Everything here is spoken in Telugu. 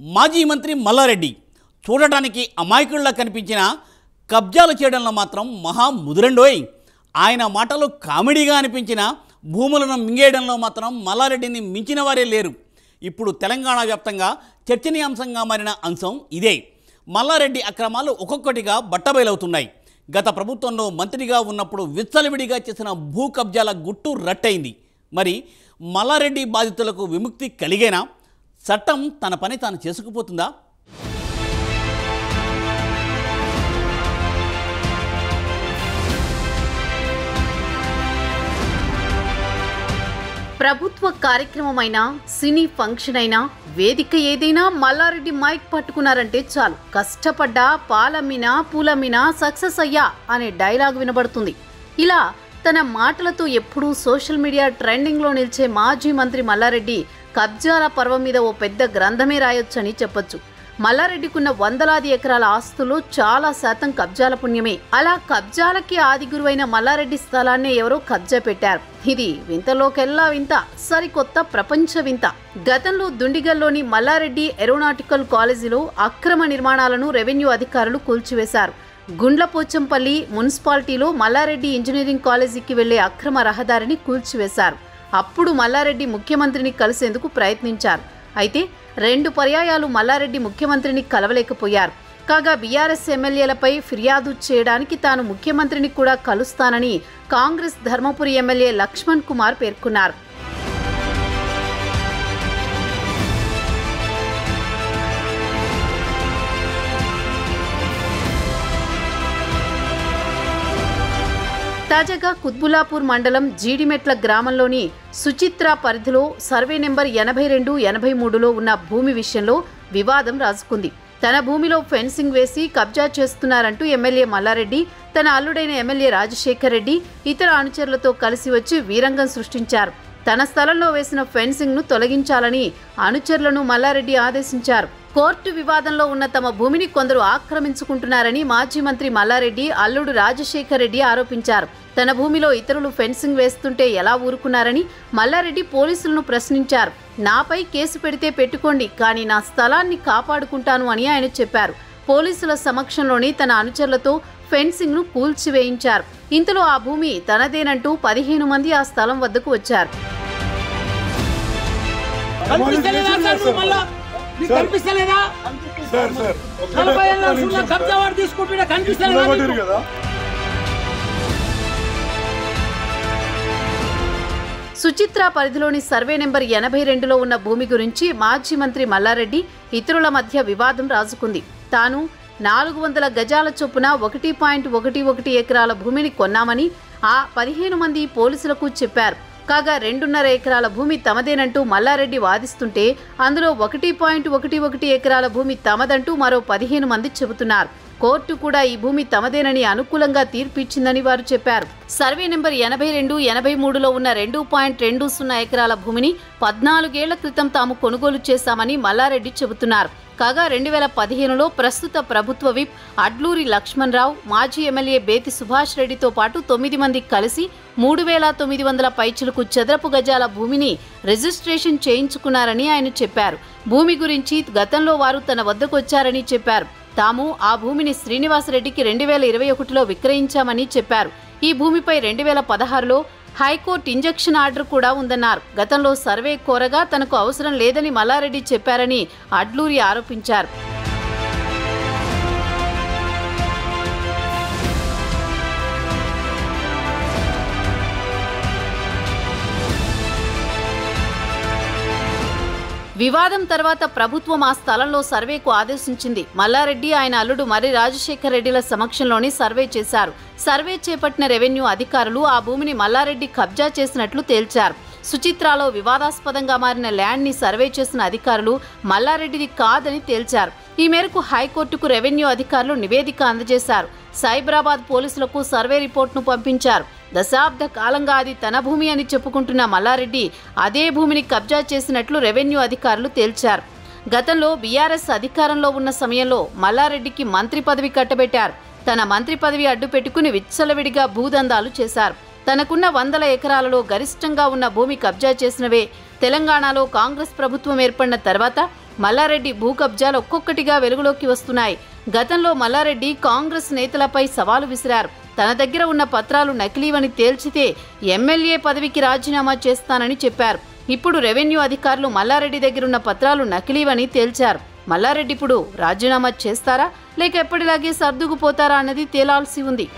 మాజీ మంత్రి మల్లారెడ్డి చూడటానికి అమాయకుల్లా కనిపించిన కబ్జాలు చేయడంలో మాత్రం మహా ముదురండోయ్. ఆయన మాటలు కామెడీగా అనిపించిన భూములను మింగేయడంలో మాత్రం మల్లారెడ్డిని మించిన వారే లేరు. ఇప్పుడు తెలంగాణ వ్యాప్తంగా చర్చనీయాంశంగా మారిన అంశం ఇదే. మల్లారెడ్డి అక్రమాలు ఒక్కొక్కటిగా బట్టబయలవుతున్నాయి. గత ప్రభుత్వంలో మంత్రిగా ఉన్నప్పుడు విచ్చలవిడిగా చేసిన భూ కబ్జాల గుట్టు రట్టయింది. మరి మల్లారెడ్డి బాధితులకు విముక్తి కలిగేనా? చట్టం తన పని తాను చేసుకుపోతుందా? ప్రభుత్వ కార్యక్రమమైనా, సినీ ఫంక్షన్ అయినా, వేదిక ఏదైనా మల్లారెడ్డి మైక్ పట్టుకున్నారంటే చాలు, కష్టపడ్డా, పాలమ్మినా, పూలమ్మినా సక్సెస్ అయ్యా అనే డైలాగ్ వినబడుతుంది. ఇలా తన మాటలతో ఎప్పుడూ సోషల్ మీడియా ట్రెండింగ్లో నిలిచే మాజీ మంత్రి మల్లారెడ్డి కబ్జాల పర్వం మీద ఓ పెద్ద గ్రంథమే రాయొచ్చని చెప్పొచ్చు. మల్లారెడ్డికున్న వందలాది ఎకరాల ఆస్తులు చాలా శాతం కబ్జాల పుణ్యమే. అలా కబ్జాలకి ఆది గురువైన మల్లారెడ్డి స్థలాన్ని ఎవరో కబ్జా పెట్టారు. ఇది వింతలోకెల్లా వింత, సరికొత్త ప్రపంచ వింత. గతంలో దుండిగల్లోని మల్లారెడ్డి ఏరోనాటికల్ కాలేజీలో అక్రమ నిర్మాణాలను రెవెన్యూ అధికారులు కూల్చివేశారు. గుండ్లపోచంపల్లి మున్సిపాలిటీలో మల్లారెడ్డి ఇంజనీరింగ్ కాలేజీకి వెళ్లే అక్రమ రహదారిని కూల్చివేశారు. అప్పుడు మల్లారెడ్డి ముఖ్యమంత్రిని కలిసేందుకు ప్రయత్నించారు. అయితే 2 పర్యాయాలు మల్లారెడ్డి ముఖ్యమంత్రిని కలవలేకపోయారు. కాగా బీఆర్ఎస్ ఎమ్మెల్యేలపై ఫిర్యాదు చేయడానికి తాను ముఖ్యమంత్రిని కూడా కలుస్తానని కాంగ్రెస్ ధర్మపురి ఎమ్మెల్యే లక్ష్మణ్ కుమార్ పేర్కొన్నారు. తాజాగా కుత్బుల్లాపూర్ మండలం జీడిమెట్ల గ్రామంలోని సుచిత్ర పరిధిలో సర్వే నెంబర్ 82, 83లో ఉన్న భూమి విషయంలో వివాదం రాజుకుంది. తన భూమిలో ఫెన్సింగ్ వేసి కబ్జా చేస్తున్నారంటూ ఎమ్మెల్యే మల్లారెడ్డి తన అల్లుడైన ఎమ్మెల్యే రాజశేఖర్ రెడ్డి ఇతర అనుచరులతో కలిసి వచ్చి వీరంగం సృష్టించారు. తన స్థలంలో వేసిన ఫెన్సింగ్ ను తొలగించాలని అనుచరులను మల్లారెడ్డి ఆదేశించారు. కోర్టు వివాదంలో ఉన్న తమ భూమిని కొందరు ఆక్రమించుకుంటున్నారని మాజీ మంత్రి మల్లారెడ్డి అల్లుడు రాజశేఖర్ రెడ్డి ఆరోపించారు. తన భూమిలో ఇతరులు ఫెన్సింగ్ వేస్తుంటే ఎలా ఊరుకున్నారని మల్లారెడ్డి పోలీసులను ప్రశ్నించారు. నాపై కేసు పెడితే పెట్టుకోండి, కానీ నా స్థలాన్ని కాపాడుకుంటాను అని ఆయన చెప్పారు. పోలీసుల సమక్షంలోనే తన అనుచరులతో ఫెన్సింగ్ ను కూల్చివేయించారు. ఇంతలో ఆ భూమి తనదేనంటూ 15 మంది ఆ స్థలం వద్దకు వచ్చారు. సుచిత్ర పరిధిలోని సర్వే నెంబర్ 82లో ఉన్న భూమి గురించి మాజీ మంత్రి మల్లారెడ్డి ఇతరుల మధ్య వివాదం రాజుకుంది. తాను 400 గజాల చొప్పున 1.11 ఎకరాల భూమిని కొన్నామని ఆ 15 మంది పోలీసులకు చెప్పారు. కాగా 2.5 ఎకరాల భూమి తమదేనంటూ మల్లారెడ్డి వాదిస్తుంటే అందులో 1.11 ఎకరాల భూమి తమదంటూ మరో 15 మంది చెబుతున్నారు. కోర్టు కూడా ఈ భూమి తమదేనని అనుకూలంగా తీర్పిచ్చిందని వారు చెప్పారు. సర్వే నెంబర్ 82, 83లో ఉన్న 2.20 ఎకరాల భూమిని 14 ఏళ్ల క్రితం తాము కొనుగోలు చేశామని మల్లారెడ్డి చెబుతున్నారు. కాగా 2015లో ప్రస్తుత ప్రభుత్వ విప్ అడ్లూరి లక్ష్మణరావు, మాజీ ఎమ్మెల్యే బేతి సుభాష్ రెడ్డితో పాటు 9 మంది కలిసి 3,900 పైచిలకు చదరపు గజాల భూమిని రిజిస్ట్రేషన్ చేయించుకున్నారని ఆయన చెప్పారు. భూమి గురించి గతంలో వారు తన వద్దకు వచ్చారని చెప్పారు. తాము ఆ భూమిని శ్రీనివాసరెడ్డికి 2021లో విక్రయించామని చెప్పారు. ఈ భూమిపై 2016లో హైకోర్టు ఇంజక్షన్ ఆర్డర్ కూడా ఉందన్నారు. గతంలో సర్వే కోరగా తనకు అవసరం లేదని మల్లారెడ్డి చెప్పారని అడ్లూరి ఆరోపించారు. వివాదం తర్వాత ప్రభుత్వం ఆ స్థలంలో సర్వేకు ఆదేశించింది. మల్లారెడ్డి ఆయన అల్లుడు మరి రాజశేఖర్ రెడ్డిల సమక్షంలోనే సర్వే చేశారు. సర్వే చేపట్టిన రెవెన్యూ అధికారులు ఆ భూమిని మల్లారెడ్డి కబ్జా చేసినట్లు తేల్చారు. సుచిత్రాలో వివాదాస్పదంగా మారిన ల్యాండ్ ని సర్వే చేసిన అధికారులు మల్లారెడ్డిది కాదని తేల్చారు. ఈ మేరకు హైకోర్టుకు రెవెన్యూ అధికారులు నివేదిక అందజేశారు. సైబరాబాద్ పోలీసులకు సర్వే రిపోర్ట్ను పంపించారు. దశాబ్ద కాలంగా అది తన భూమి అని చెప్పుకుంటున్న మల్లారెడ్డి అదే భూమిని కబ్జా చేసినట్లు రెవెన్యూ అధికారులు తేల్చారు. గతంలో బీఆర్ఎస్ అధికారంలో ఉన్న సమయంలో మల్లారెడ్డికి మంత్రి పదవి కట్టబెట్టారు. తన మంత్రి పదవి అడ్డు పెట్టుకుని విచ్చలవిడిగా భూదందాలు చేశారు. తనకున్న 100 ఎకరాలలో గరిష్టంగా ఉన్న భూమి కబ్జా చేసినవే. తెలంగాణలో కాంగ్రెస్ ప్రభుత్వం ఏర్పడిన తర్వాత మల్లారెడ్డి భూ కబ్జాలు ఒక్కొక్కటిగా వెలుగులోకి వస్తున్నాయి. గతంలో మల్లారెడ్డి కాంగ్రెస్ నేతలపై సవాలు విసిరారు. తన దగ్గర ఉన్న పత్రాలు నకిలీవని తేల్చితే ఎమ్మెల్యే పదవికి రాజీనామా చేస్తానని చెప్పారు. ఇప్పుడు రెవెన్యూ అధికారులు మల్లారెడ్డి దగ్గరున్న పత్రాలు నకిలీవని తేల్చారు. మల్లారెడ్డి ఇప్పుడు రాజీనామా చేస్తారా లేక ఎప్పటిలాగే సర్దుకుపోతారా అన్నది తేలాల్సి ఉంది.